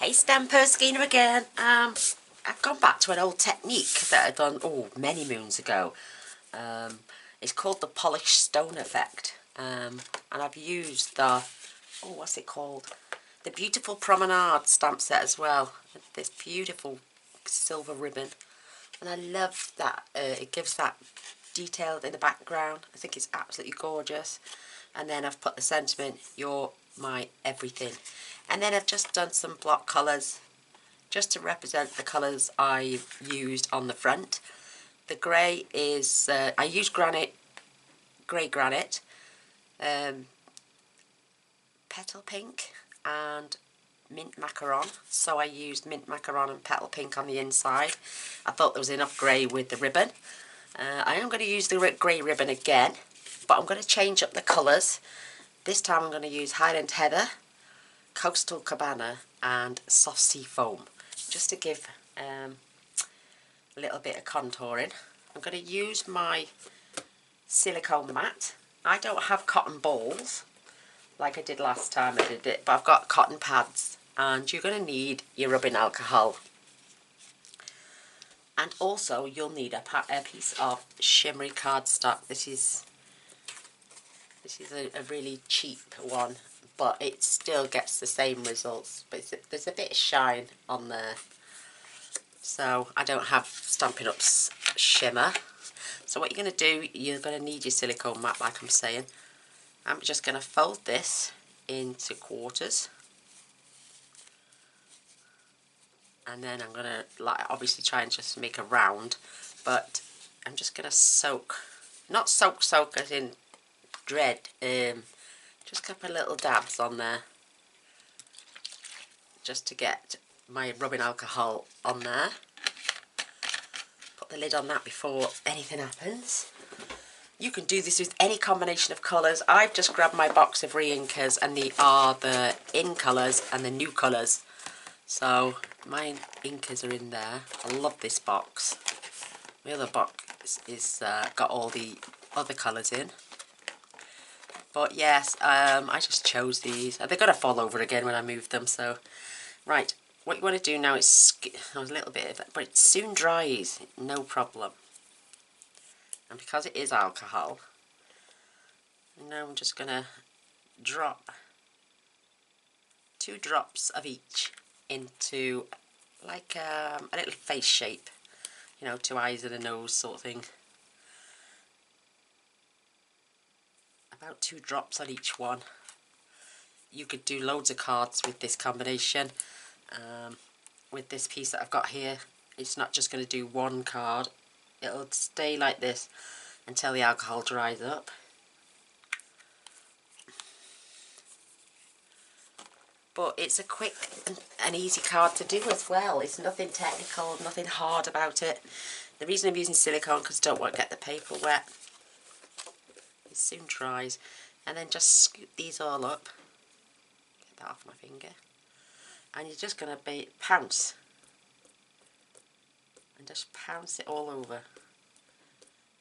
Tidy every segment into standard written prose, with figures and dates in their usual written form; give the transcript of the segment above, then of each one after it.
Hey Stampers, Gaynor again. I've gone back to an old technique that I'd done many moons ago. It's called the polished stone effect, and I've used the what's it called? The beautiful promenade stamp set as well. This beautiful silver ribbon, and I love that. It gives that detail in the background. I think it's absolutely gorgeous. And then I've put the sentiment, "You're my everything." And then I've just done some block colours just to represent the colours I've used on the front. The grey is, I used grey granite, petal pink and mint macaron. So I used mint macaron and petal pink on the inside. I thought there was enough grey with the ribbon. I am going to use the grey ribbon again, but I'm going to change up the colours. This time I'm going to use Highland Heather, Coastal Cabana and Soft Sea Foam, just to give a little bit of contouring. I'm going to use my silicone mat. I don't have cotton balls like I did last time I did it, but I've got cotton pads, and you're going to need your rubbing alcohol. And also you'll need a piece of shimmery cardstock. This is a really cheap one, but it still gets the same results, but there's a bit of shine on there. So I don't have Stampin' Up's shimmer. So what you're going to do, you're going to need your silicone mat like I'm saying. I'm just going to fold this into quarters, and then I'm going to obviously try and just make a round, but I'm just going to soak, not soak as in dread, just a couple of little dabs on there just to get my rubbing alcohol on there. Put the lid on that before anything happens. You can do this with any combination of colours. I've just grabbed my box of re-inkers, and they are the in colours and the new colours. So my inkers are in there. I love this box. My other box is got all the other colours in. But yes, I just chose these. They're going to fall over again when I move them. So, right, what you want to do now is, a little bit of it, but it soon dries, no problem. And because it is alcohol, now I'm just going to drop 2 drops of each into like a little face shape, you know, 2 eyes and a nose sort of thing. About 2 drops on each one. You could do loads of cards with this combination. With this piece that I've got here, it's not just going to do one card. It'll stay like this until the alcohol dries up. But it's a quick and easy card to do as well. It's nothing technical, nothing hard about it. The reason I'm using silicone because I don't want to get the paper wet. It soon dries. And then just scoop these all up. Get that off my finger. And you're just going to pounce. And just pounce it all over.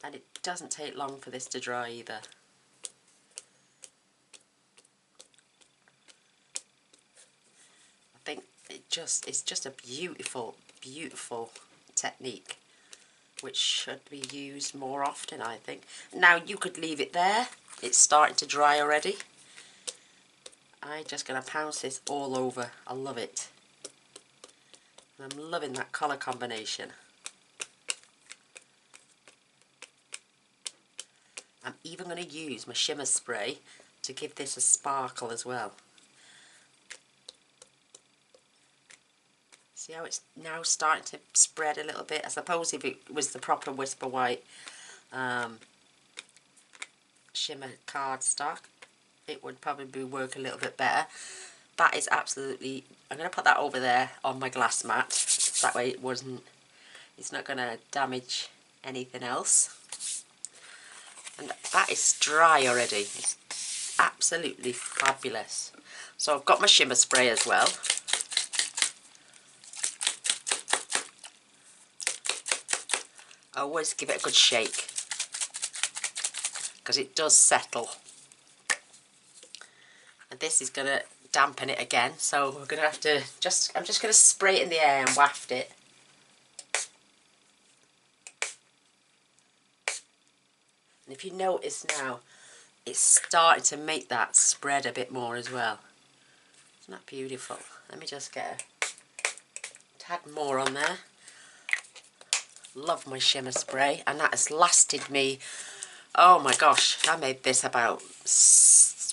And it doesn't take long for this to dry either. I think it's just a beautiful, beautiful technique, which should be used more often, I think. Now you could leave it there. It's starting to dry already. I'm just going to pounce this all over. I love it. And I'm loving that colour combination. I'm even going to use my shimmer spray to give this a sparkle as well. See how it's now starting to spread a little bit? I suppose if it was the proper Whisper White shimmer cardstock, it would probably work a little bit better. That is absolutely, I'm going to put that over there on my glass mat. That way it's not going to damage anything else. And that is dry already. It's absolutely fabulous. So I've got my shimmer spray as well. I always give it a good shake because it does settle. And this is going to dampen it again, so we're going to have to I'm just going to spray it in the air and waft it. And if you notice now, it's starting to make that spread a bit more as well. Isn't that beautiful? Let me just get a tad more on there. Love my shimmer spray, and that has lasted me, oh my gosh, I made this about,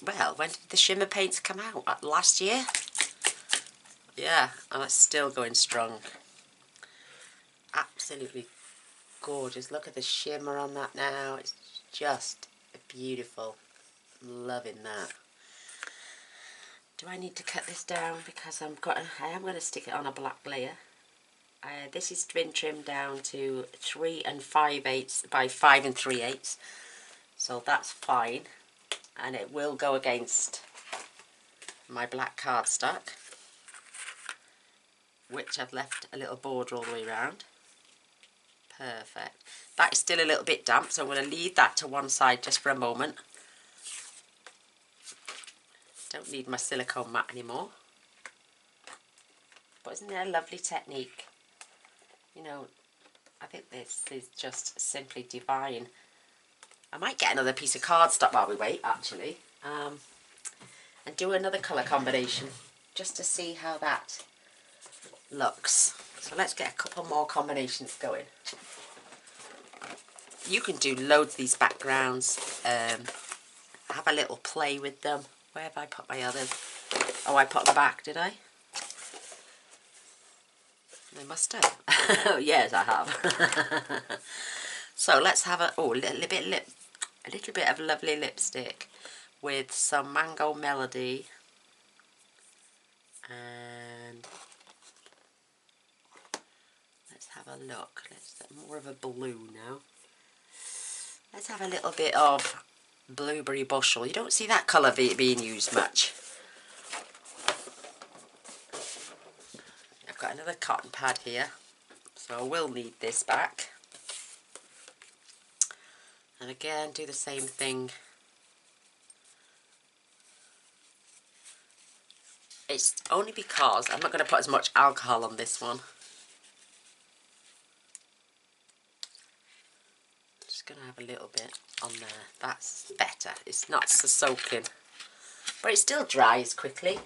well, when did the shimmer paints come out? Last year? Yeah, and it's still going strong. Absolutely gorgeous. Look at the shimmer on that now. It's just beautiful. I'm loving that. Do I need to cut this down? Because I am going to stick it on a black layer. This has been trimmed down to 3 5/8 by 5 3/8, so that's fine, and it will go against my black cardstock, which I've left a little border all the way around. Perfect. That is still a little bit damp, so I'm going to leave that to one side just for a moment. Don't need my silicone mat anymore. But isn't it a lovely technique? You know, I think this is just simply divine. I might get another piece of cardstock while we wait, actually, and do another colour combination just to see how that looks. So let's get a couple more combinations going. You can do loads of these backgrounds, have a little play with them. Where have I put my others? Oh, I put them back, did I? I must have. Oh, yes, I have. So let's have a little bit of lovely lipstick with some Mango Melody, and let's have a look. Let's get more of a blue now. Let's have a little bit of Blueberry Bushel. You don't see that colour being used much. I've got another cotton pad here, so I will need this back. And again, do the same thing. It's only because I'm not going to put as much alcohol on this one. Just going to have a little bit on there. That's better. It's not so soaking, but it still dries quickly.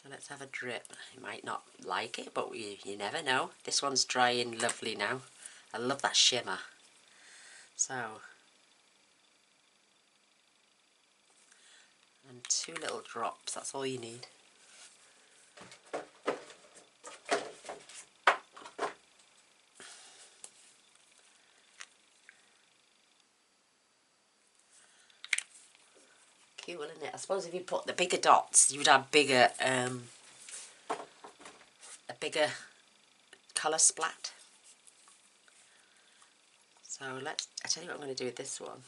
So let's have a drip. You might not like it, but you never know. This one's drying lovely now. I love that shimmer. So, and 2 little drops, that's all you need. Cool, isn't it? I suppose if you put the bigger dots, you'd have a bigger colour splat. So I tell you what I'm going to do with this one.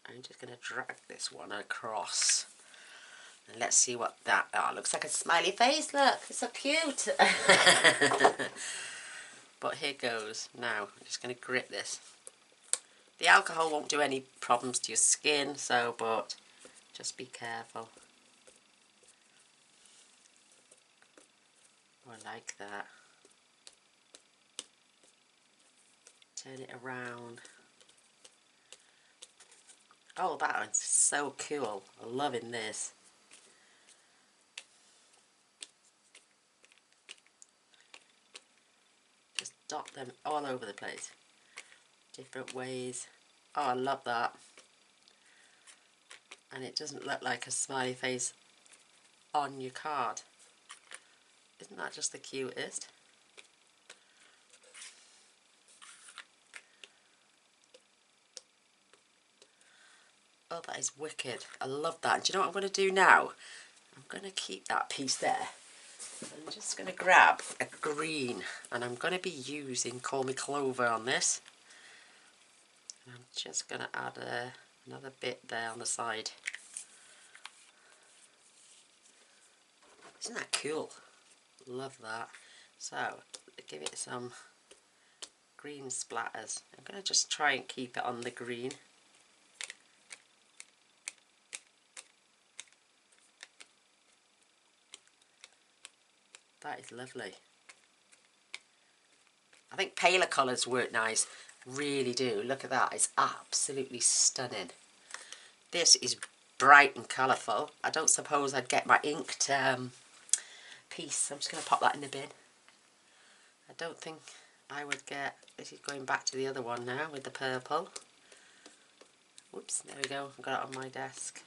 I'm just going to drag this one across. And let's see what that, oh, it looks like a smiley face, look, it's so cute. But here goes. Now, I'm just going to grip this. The alcohol won't do any problems to your skin, so, but just be careful. Oh, I like that. Turn it around. Oh, that one's so cool. I'm loving this. Just dot them all over the place. Different ways. Oh, I love that. And it doesn't look like a smiley face on your card. Isn't that just the cutest? Oh, that is wicked. I love that. And do you know what I'm going to do now? I'm going to keep that piece there. I'm just going to grab a green, and I'm going to be using Call Me Clover on this. And I'm just going to add another bit there on the side. Isn't that cool? Love that. So, give it some green splatters. I'm going to just try and keep it on the green. That is lovely. I think paler colours work nice. Really do. Look at that. It's absolutely stunning. This is bright and colourful. I don't suppose I'd get my inked piece. I'm just going to pop that in the bin. I don't think I would get... This is going back to the other one now with the purple. Whoops, there we go. I've got it on my desk.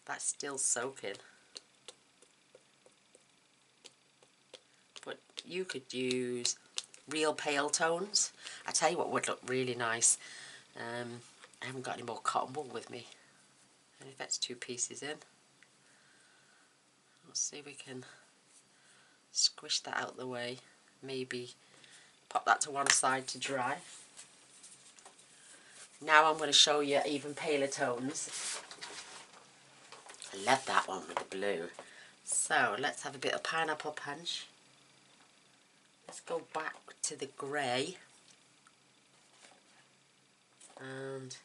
That's still soaking. But you could use real pale tones. I tell you what would look really nice. I haven't got any more cotton wool with me. And if that's 2 pieces in, let's see if we can squish that out of the way. Maybe pop that to one side to dry. Now I'm going to show you even paler tones. I love that one with the blue. So let's have a bit of pineapple punch. Let's go back to the grey. And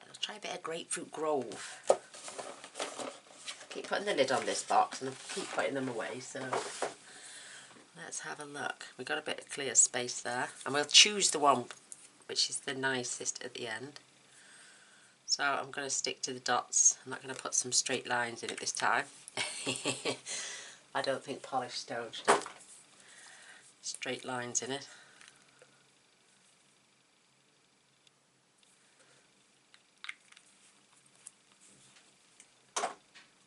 I'll try a bit of Grapefruit Grove. Keep putting the lid on this box and I keep putting them away, so let's have a look. We've got a bit of clear space there, and we'll choose the one which is the nicest at the end. So I'm going to stick to the dots. I'm not going to put some straight lines in it this time. I don't think polished stone should have straight lines in it.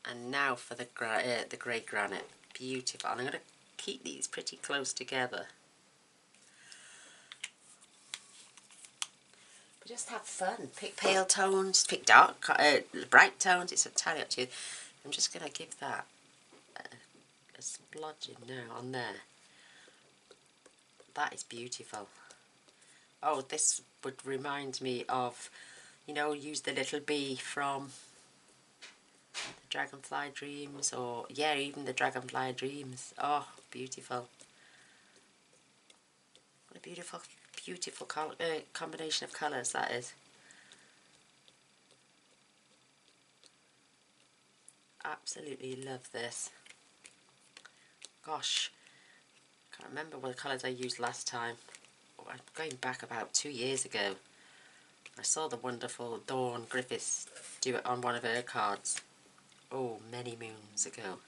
And now for the grey granite. Beautiful. And I'm going to keep these pretty close together. But just have fun. Pick pale tones, pick dark, bright tones. It's entirely up to you. I'm just going to give that a splodging now on there. That is beautiful. Oh, this would remind me of, you know, use the little bee from the Dragonfly Dreams, or yeah, even the Dragonfly Dreams. Oh, beautiful. What a beautiful, beautiful combination of colours that is. Absolutely love this. Gosh, can't remember what the colours I used last time. Oh, I'm going back about 2 years ago. I saw the wonderful Dawn Griffiths do it on one of her cards. Oh, many moons ago.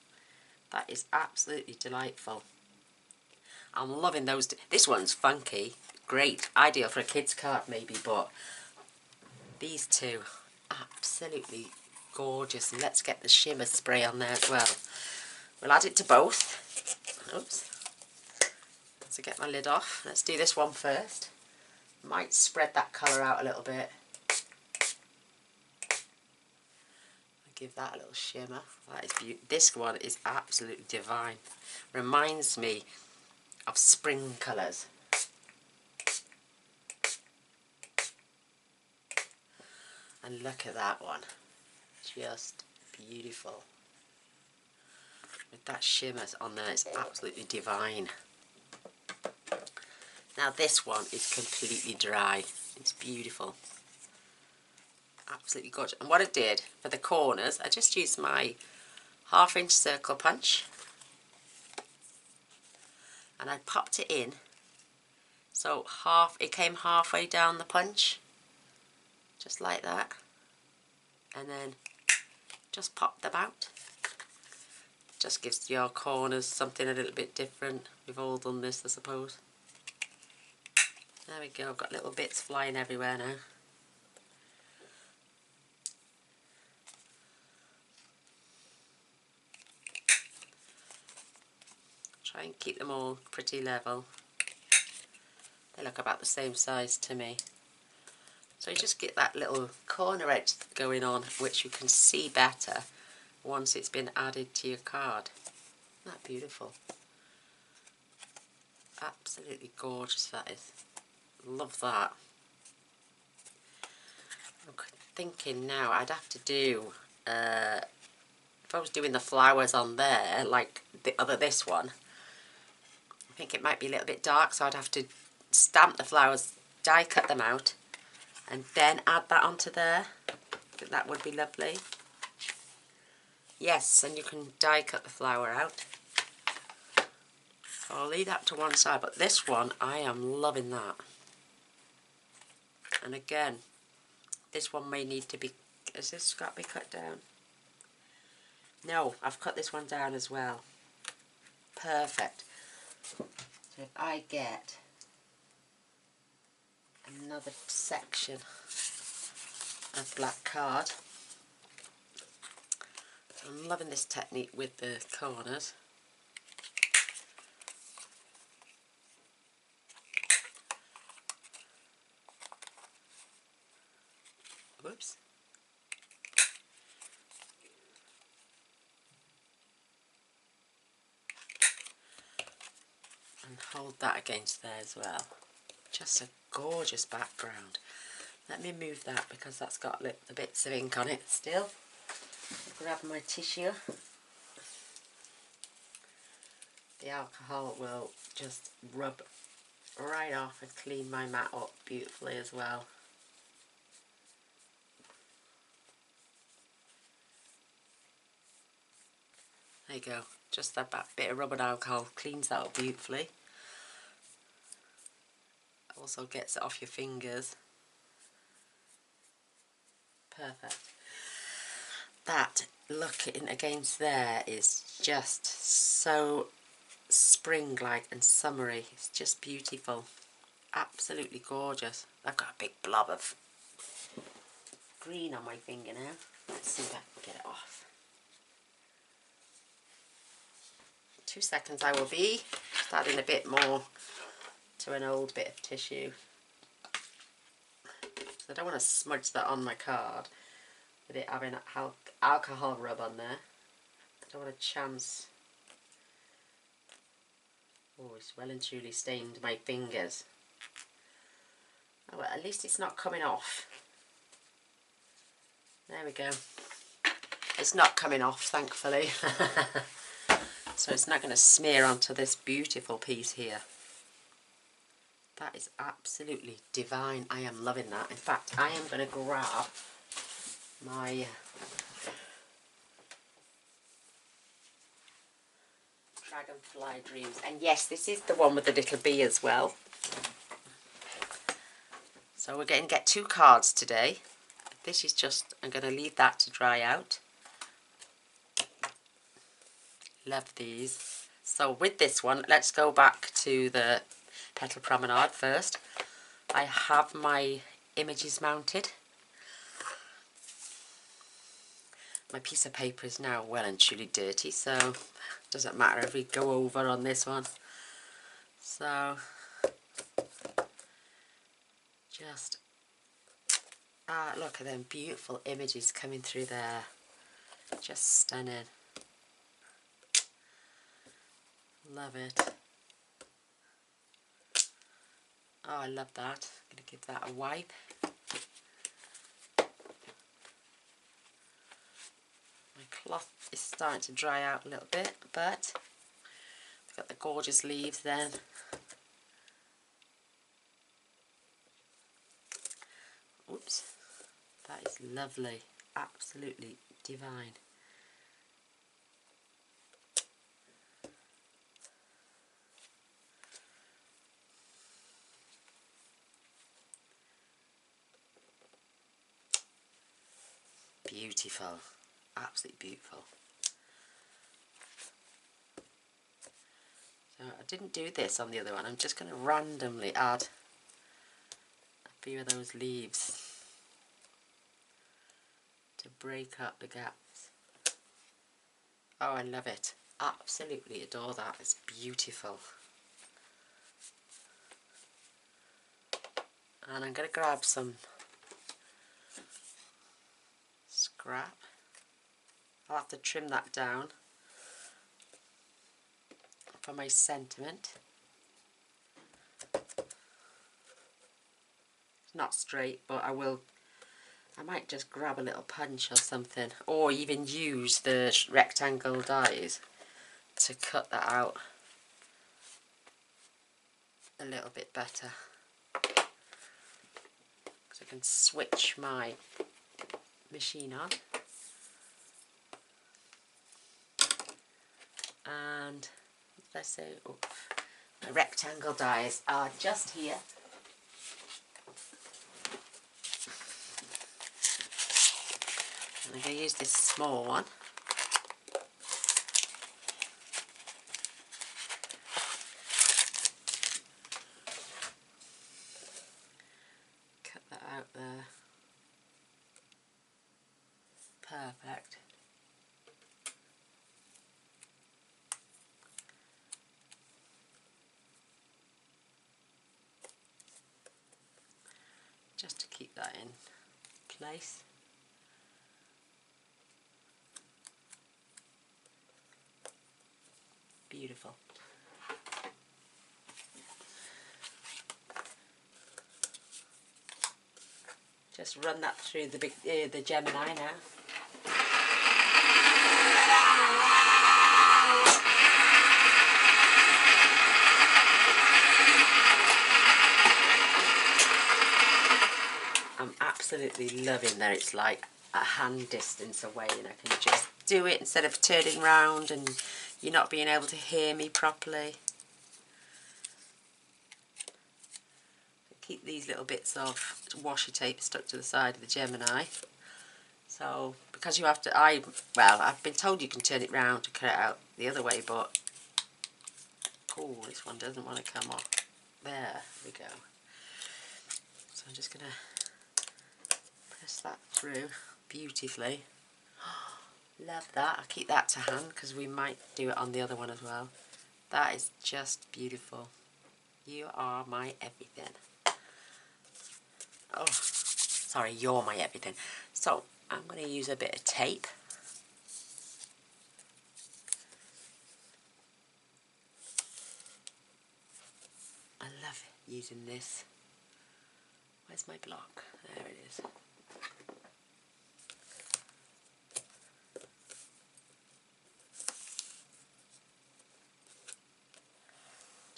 That is absolutely delightful. I'm loving those. This one's funky. Great. Ideal for a kid's card maybe, but these two, absolutely gorgeous. And let's get the shimmer spray on there as well. We'll add it to both. Oops. To get my lid off. Let's do this one first. Might spread that colour out a little bit. Give that a little shimmer. That is beautiful. This one is absolutely divine. Reminds me of spring colours. And look at that one. Just beautiful. With that shimmer on there, it's absolutely divine. Now this one is completely dry. It's beautiful. Absolutely gorgeous. And what I did for the corners, I just used my 1/2 inch circle punch. And I popped it in. So it came halfway down the punch. Just like that. And then just pop them out. Just gives your corners something a little bit different. We've all done this, I suppose. There we go, I've got little bits flying everywhere now. Try and keep them all pretty level. They look about the same size to me. So you just get that little corner edge going on, which you can see better once it's been added to your card. Isn't that beautiful? Absolutely gorgeous that is. Love that. I'm thinking now I'd have to do, if I was doing the flowers on there, like this one, I think it might be a little bit dark, so I'd have to stamp the flowers, die cut them out, and then add that onto there. I think that would be lovely. Yes, and you can die cut the flower out. I'll leave that to one side, but this one, I am loving that. And again, this one may need to be, has this got to be cut down? No, I've cut this one down as well. Perfect. So if I get another section of black card, I'm loving this technique with the corners. Whoops. And hold that against there as well. Just a gorgeous background. Let me move that because that's got the bits of ink on it still. Grab my tissue. The alcohol will just rub right off and clean my mat up beautifully as well. There you go. Just that bit of rubbing alcohol cleans that up beautifully. Also gets it off your fingers. Perfect. That looking against there is just so spring-like and summery. It's just beautiful. Absolutely gorgeous. I've got a big blob of green on my finger now. Let's see if I can get it off. 2 seconds I will be. Just adding a bit more to an old bit of tissue. So I don't want to smudge that on my card with it having alcohol rub on there. I don't want a chance. Oh, it's well and truly stained my fingers. Oh, well, at least it's not coming off. There we go. It's not coming off, thankfully. So it's not going to smear onto this beautiful piece here. That is absolutely divine. I am loving that. In fact, I am going to grab my Dragonfly Dreams. And yes, this is the one with the little bee as well. So we're going to get 2 cards today. This is just, I'm going to leave that to dry out. Love these. So with this one, let's go back to the Petal Promenade first. I have my images mounted. My piece of paper is now well and truly dirty, so it doesn't matter if we go over on this one. So just look at them beautiful images coming through there. Just stunning. Love it. Oh, I love that. I'm going to give that a wipe. My cloth is starting to dry out a little bit, but I've got the gorgeous leaves then. Oops. That is lovely. Absolutely divine. Beautiful. Absolutely beautiful. So I didn't do this on the other one. I'm just going to randomly add a few of those leaves to break up the gaps. Oh, I love it. Absolutely adore that. It's beautiful. And I'm going to grab some scrap. I'll have to trim that down for my sentiment. It's not straight, but I might just grab a little punch or something, or even use the rectangle dies to cut that out a little bit better. So I can switch my machine on. And let's say, oh, my rectangle dies are just here. I'm going to use this small one. Cut that out there. Perfect. Just to keep that in place. Beautiful. Just run that through the Gemini now. I'm absolutely loving that it's like a hand distance away and I can just do it instead of turning round and you not being able to hear me properly. Keep these little bits of washi tape stuck to the side of the Gemini. So because you have to, well, I've been told you can turn it round to cut it out the other way, but oh, this one doesn't want to come off. There we go. So I'm just going to press that through beautifully. Love that. I'll keep that to hand because we might do it on the other one as well. That is just beautiful. You are my everything. Oh, sorry, you're my everything. So I'm going to use a bit of tape. I love using this. Where's my block? There it is.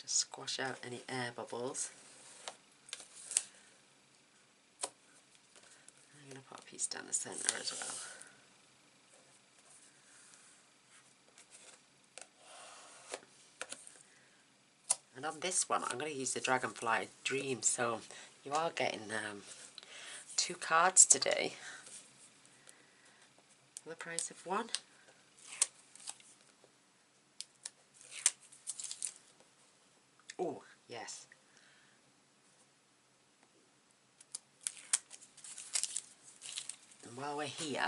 Just squash out any air bubbles. I'm going to put a piece down the centre as well. And on this one, I'm going to use the Dragonfly Dream. So you are getting 2 cards today for the price of 1. Oh, yes. And while we're here,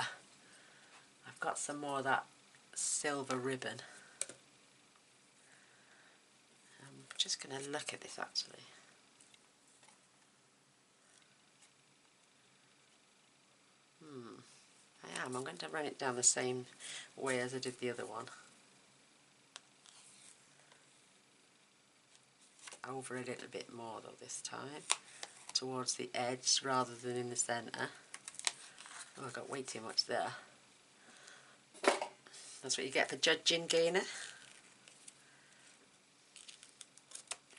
I've got some more of that silver ribbon. I'm just going to look at this actually. I'm going to run it down the same way as I did the other one. Over a little bit more though this time, towards the edge rather than in the centre. Oh, I got way too much there. That's what you get for judging, Gaynor.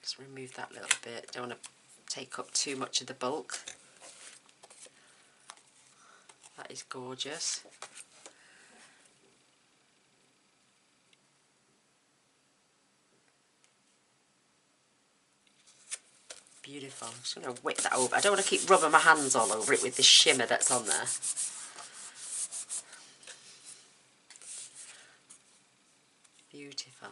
Just remove that little bit, don't want to take up too much of the bulk. That is gorgeous. Beautiful. I'm just going to whip that over. I don't want to keep rubbing my hands all over it with the shimmer that's on there. Beautiful.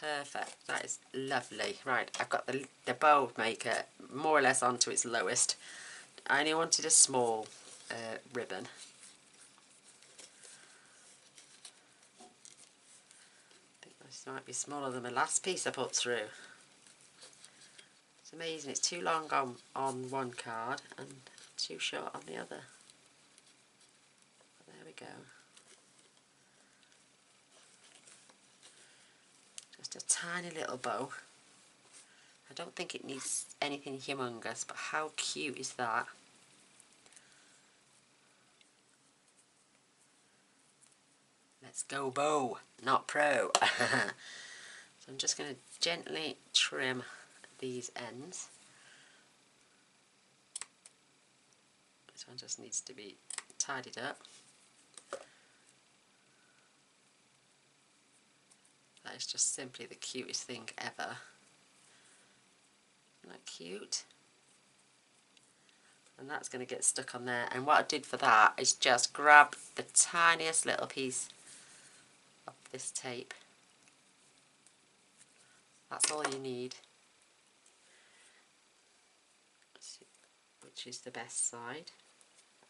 Perfect. That is lovely. Right, I've got the bow maker more or less onto its lowest. I only wanted a small ribbon. I think this might be smaller than the last piece I put through. It's amazing. It's too long on one card and too short on the other. But there we go. Just a tiny little bow. I don't think it needs anything humongous, but how cute is that? Let's go bow, not pro. So I'm just going to gently trim these ends. This one just needs to be tidied up. That is just simply the cutest thing ever. Isn't that cute? And that's going to get stuck on there. And what I did for that is just grab the tiniest little piece of this tape. That's all you need. Let's see which is the best side.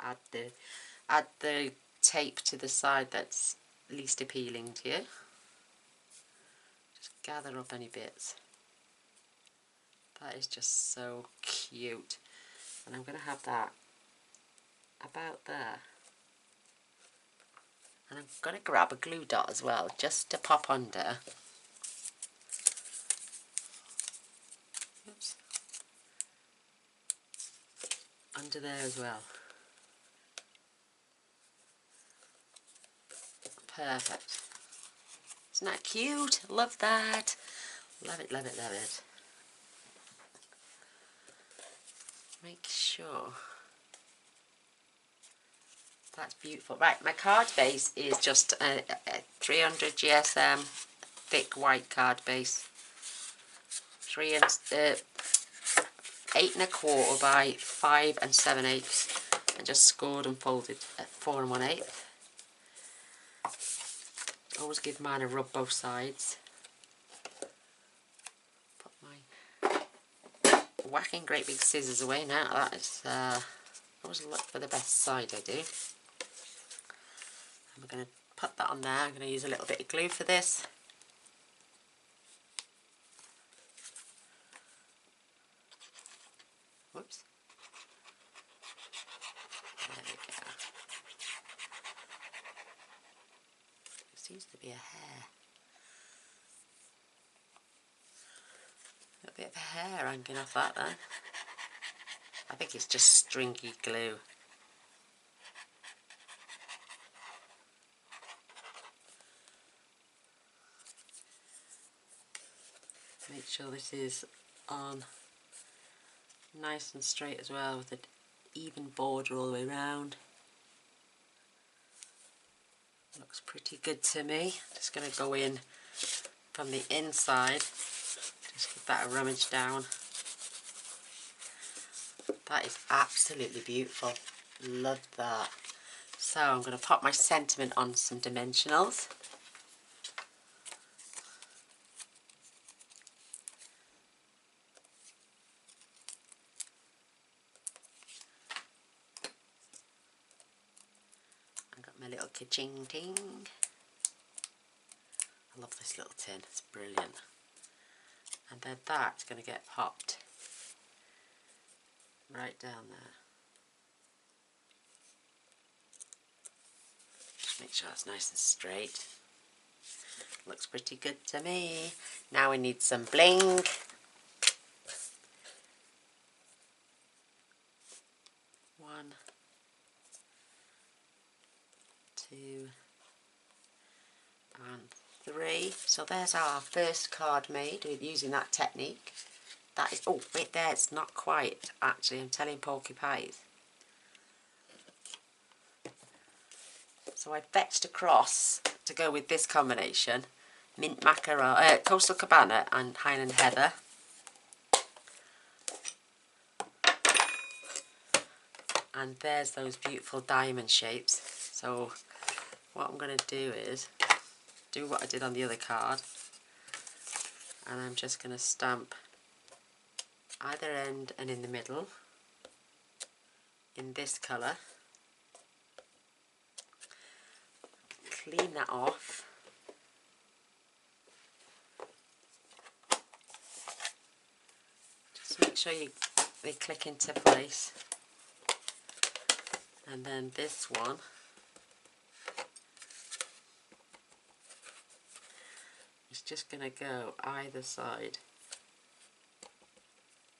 Add the tape to the side that's least appealing to you. Just gather up any bits. That is just so cute. And I'm going to have that about there. And I'm going to grab a glue dot as well, just to pop under. Oops. Under there as well. Perfect. Isn't that cute? Love that. Love it, love it, love it. Make sure that's beautiful. Right, my card base is just a 300 GSM thick white card base. 8 1/4 by 5 7/8, and just scored and folded at 4 1/8. Always give mine a rub both sides. Put my whacking great big scissors away now. That is always look for the best side, I do. And we're going to put that on there. I'm going to use a little bit of glue for this. Whoops. There we go. There seems to be a hair. A little bit of a hair hanging off that then. I think it's just stringy glue. Make sure this is on nice and straight as well, with an even border all the way around. Looks pretty good to me. Just going to go in from the inside. Just give that a rummage down. That is absolutely beautiful. Love that. So I'm going to pop my sentiment on some dimensionals. I've got my little ka-ching ting. I love this little tin, it's brilliant. And then that's going to get popped right down there. Just make sure it's nice and straight. Looks pretty good to me. Now we need some bling. 1, 2, and 3. So there's our first card made with using that technique. That is, oh wait there, it's not quite actually, I'm telling Porky Pies. So I fetched across to go with this combination, mint macaron, Coastal Cabana and Highland Heather. And there's those beautiful diamond shapes. So what I'm going to do is do what I did on the other card, and I'm just going to stamp either end and in the middle in this colour. Clean that off. Just make sure they click into place. And then this one is just going to go either side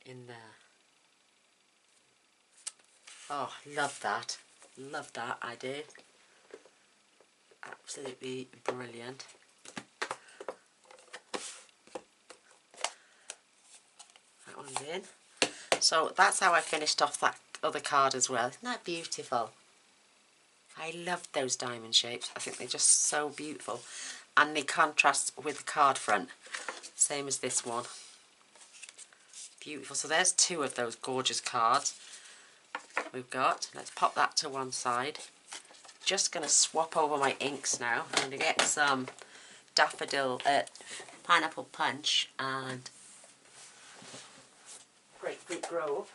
in there. Oh, love that. Love that, I do. Absolutely brilliant. That one's in. So that's how I finished off that other card as well. Isn't that beautiful? I love those diamond shapes. I think they're just so beautiful. And they contrast with the card front. Same as this one. Beautiful. So there's two of those gorgeous cards we've got. Let's pop that to one side. Just going to swap over my inks now. I'm going to get some daffodil, pineapple punch and grapefruit grove.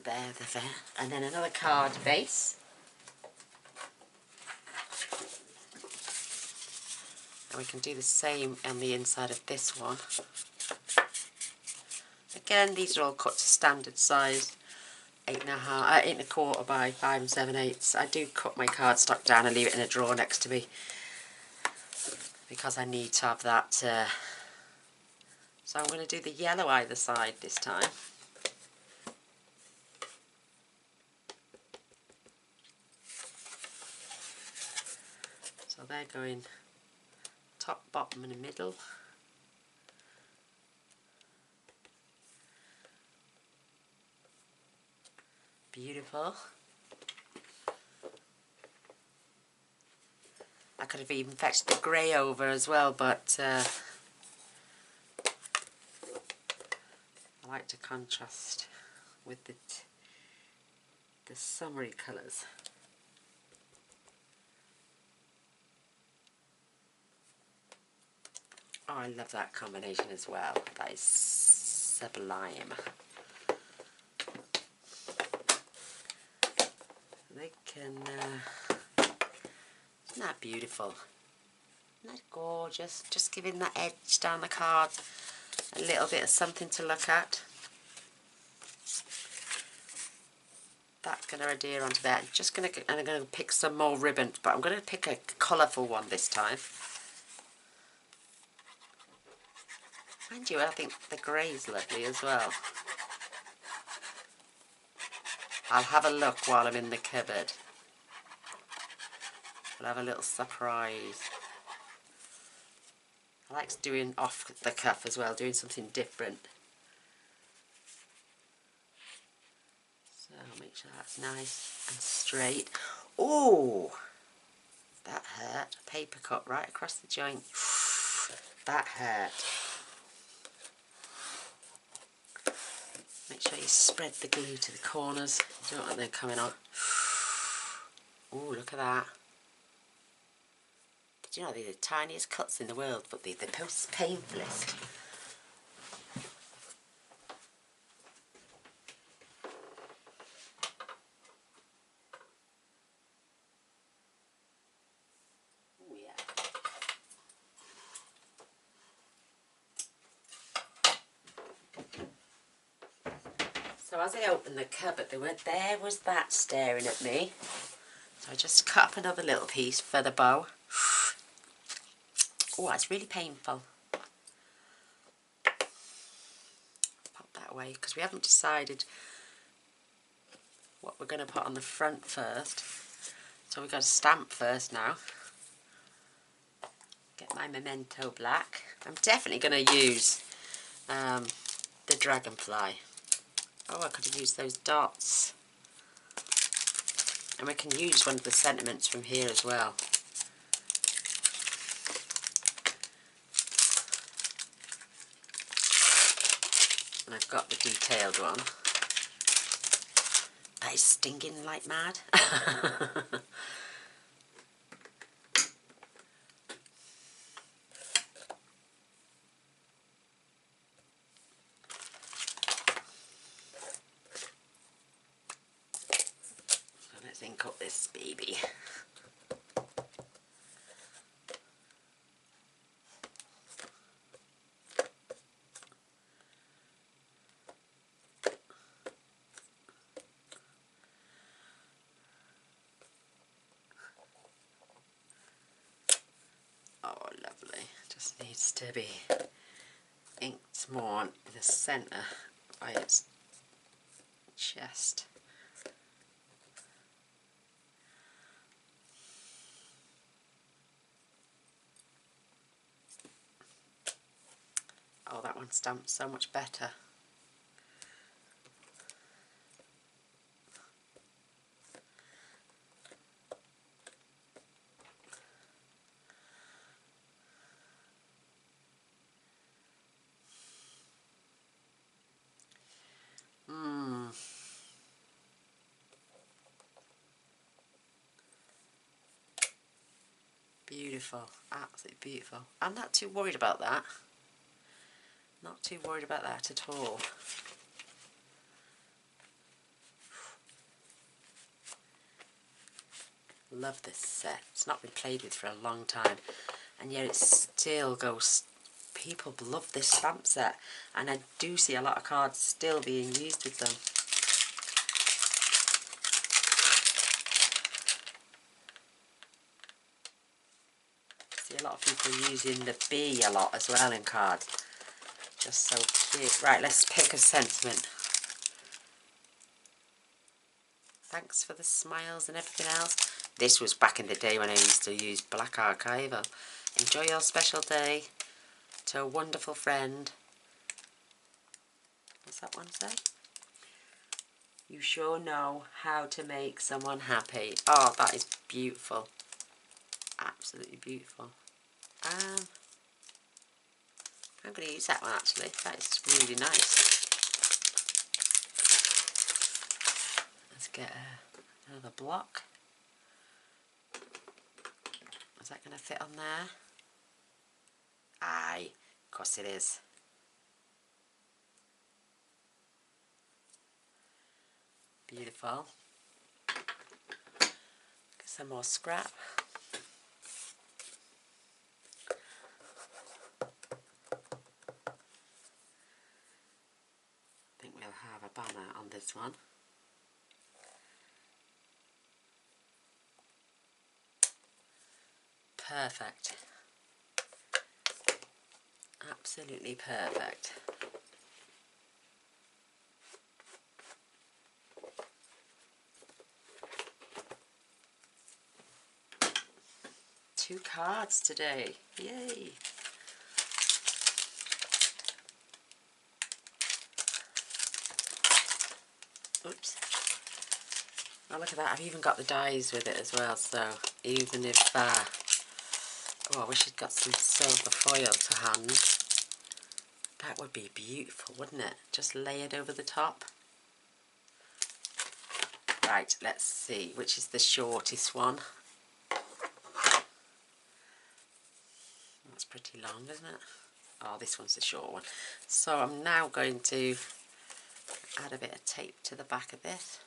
There. And then another card base. And we can do the same on the inside of this one. Again, these are all cut to standard size, 8 1/4 by 5 7/8. I do cut my cardstock down and leave it in a drawer next to me because I need to have that. So I'm going to do the yellow either side this time. So they're going top, bottom and the middle. Beautiful. I could have even fetched the grey over as well, but I like to contrast with the summery colours. Oh, I love that combination as well. That is sublime. They can, isn't that beautiful? Isn't that gorgeous? Just giving that edge down the card a little bit of something to look at. That's going to adhere onto that. I'm going to pick some more ribbon, but I'm going to pick a colourful one this time. Mind you, I think the grey's lovely as well. I'll have a look while I'm in the cupboard. We'll have a little surprise. I like doing off the cuff as well, doing something different. So make sure that's nice and straight. Oh, that hurt. Paper cut right across the joint. That hurt. Make sure you spread the glue to the corners. You don't want them coming on. Oh, look at that. Did you know they're the tiniest cuts in the world, but they're the most painfulest. Oh, yeah. So as I opened the cupboard, there was that staring at me. So I just cut up another little piece for the bow. Oh, that's really painful. Pop that away because we haven't decided what we're going to put on the front first. So we've got to stamp first now. Get my Memento black. I'm definitely going to use the dragonfly. Oh, I could have used those dots. And we can use one of the sentiments from here as well. And I've got the detailed one. That is stinging like mad. So let's ink up this baby. Needs to be inked more in the centre by its chest. one stamped so much better. Beautiful, absolutely beautiful. I'm not too worried about that. Not too worried about that at all. Love this set. It's not been played with for a long time, and yet it still goes. People love this stamp set, and I do see a lot of cards still being used with them. See a lot of people using the bee a lot as well in cards. Just so cute. Right, let's pick a sentiment. Thanks for the smiles and everything else. This was back in the day when I used to use Black Archival. Enjoy your special day. To a wonderful friend. What's that one say? You sure know how to make someone happy. Oh, that is beautiful. Absolutely beautiful. I'm going to use that one actually. That is really nice. Let's get another block. Is that going to fit on there? Aye, of course it is. Beautiful. Get some more scrap. I think we'll have a banner on this one. Perfect. Absolutely perfect. Two cards today. Yay. Oops. Oh, look at that. I've even got the dies with it as well. So even if... oh, I wish I'd got some silver foil to hand. That would be beautiful, wouldn't it? Just layered over the top. Right, let's see. Which is the shortest one? That's pretty long, isn't it? Oh, this one's the short one. So I'm now going to add a bit of tape to the back of this.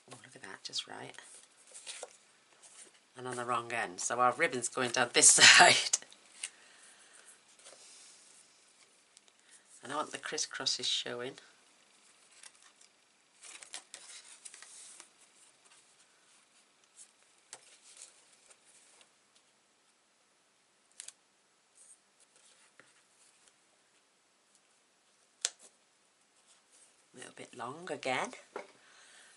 Oh, look at that, just right. And on the wrong end. So our ribbon's going down this side. And I want the crisscrosses showing. A little bit long again.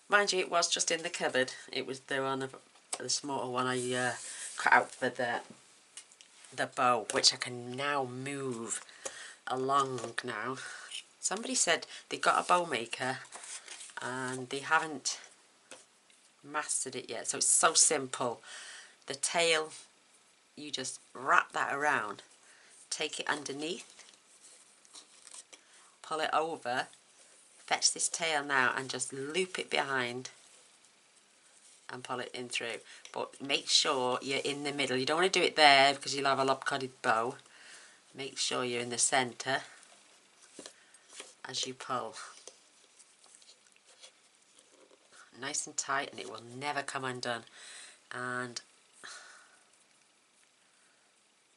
Mind you, it was just in the cupboard. It was the one of the smaller one I cut out for the bow, which I can now move along now. Somebody said they got a bow maker and they haven't mastered it yet. So it's so simple. The tail, you just wrap that around, take it underneath, pull it over, fetch this tail now and just loop it behind and pull it in through. But make sure you're in the middle. You don't want to do it there because you'll have a lopsided bow. Make sure you're in the centre as you pull. Nice and tight, and it will never come undone. And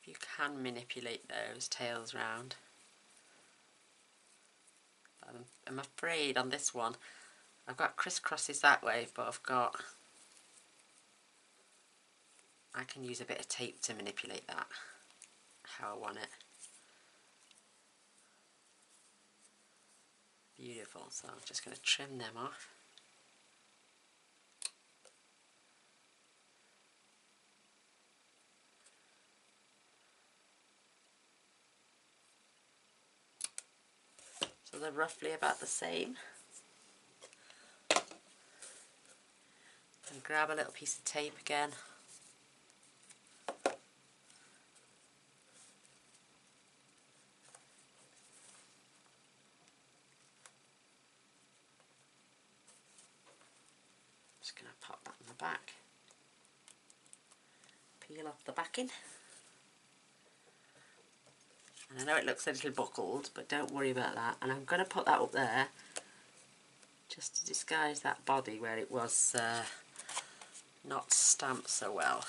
you can manipulate those tails round. I'm afraid on this one I've got crisscrosses that way, but I can use a bit of tape to manipulate that how I want it. Beautiful. So I'm just going to trim them off. they're roughly about the same. And grab a little piece of tape again. Just going to pop that in the back. Peel off the backing. And I know it looks a little buckled, but don't worry about that. And I'm going to put that up there just to disguise that body where it was not stamped so well.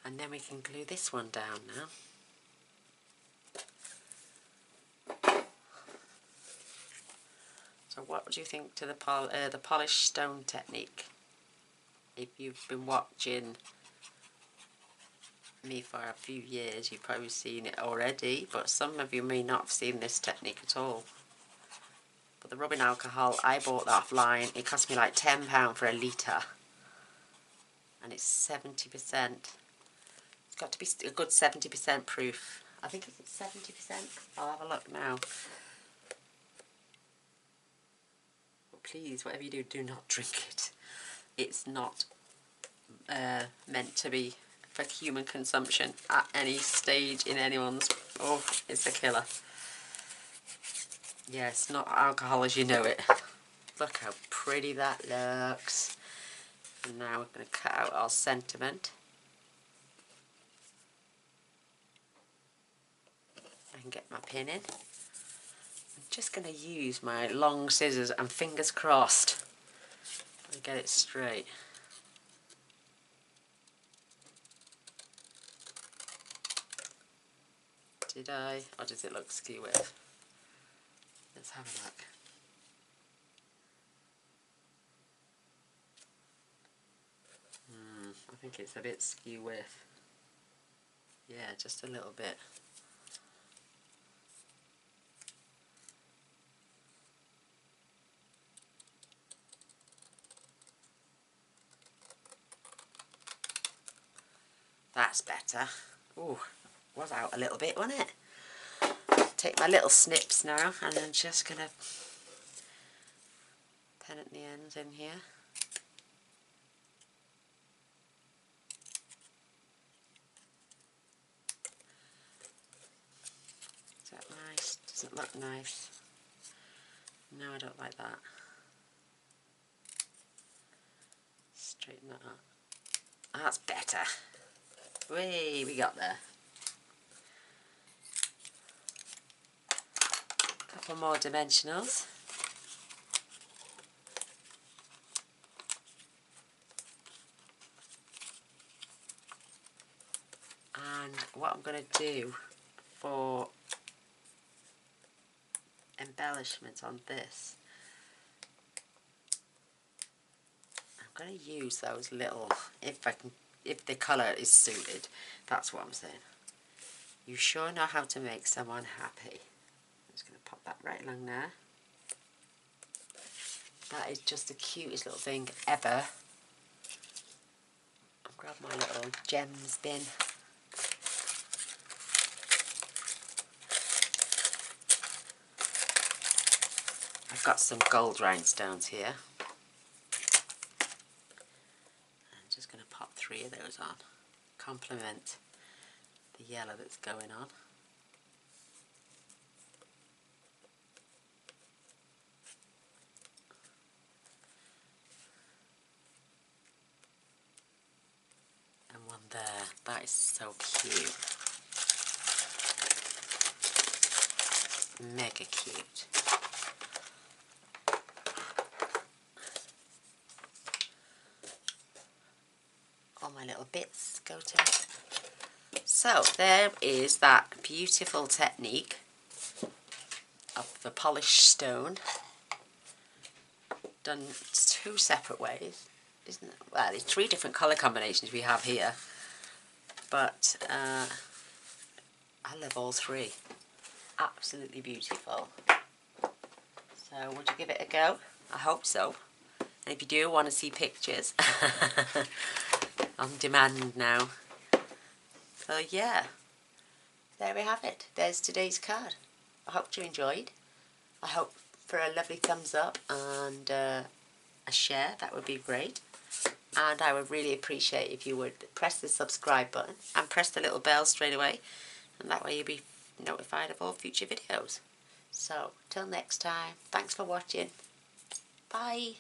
And then we can glue this one down now. So what do you think to the polished stone technique? If you've been watching me for a few years, you've probably seen it already, but some of you may not have seen this technique at all. But the rubbing alcohol, I bought that offline. It cost me like £10 for a litre. And it's 70%. It's got to be a good 70% proof. I think it's 70%. I'll have a look now. But please, whatever you do, do not drink it. It's not meant to be for human consumption at any stage in anyone's... Oh, it's a killer. Yeah, it's not alcohol as you know it. Look how pretty that looks. And now we're going to cut out our sentiment. I can get my pin in. I'm just going to use my long scissors and fingers crossed to get it straight. Did I? Or does it look skew with? Let's have a look. I think it's a bit skew with. Yeah, just a little bit. That's better. Ooh, was out a little bit, wasn't it? Take my little snips now, and I'm just going to pennant the ends in here. Is that nice? Doesn't look nice. No, I don't like that. Straighten that up. That's better. Way, we got there. Couple more dimensionals. And what I'm going to do for embellishments on this, I'm going to use those little, if the colour is suited, that's what I'm saying. You sure know how to make someone happy. I'm just going to pop that right along there. That is just the cutest little thing ever. I'll grab my little gems bin. I've got some gold rhinestones here. I'm just going to pop 3 of those on. Complement the yellow that's going on. And one there. That is so cute. Mega cute. All my little bits go to it. So there is that beautiful technique of the polished stone, done 2 separate ways, isn't it? Well, there's 3 different colour combinations we have here, but I love all 3. Absolutely beautiful. So would you give it a go? I hope so. And if you do want to see pictures, on demand now. So yeah, there we have it. There's today's card. I hope you enjoyed. I hope for a lovely thumbs up and a share. That would be great. And I would really appreciate if you would press the subscribe button and press the little bell straight away, and that way you'll be notified of all future videos. So till next time, thanks for watching. Bye.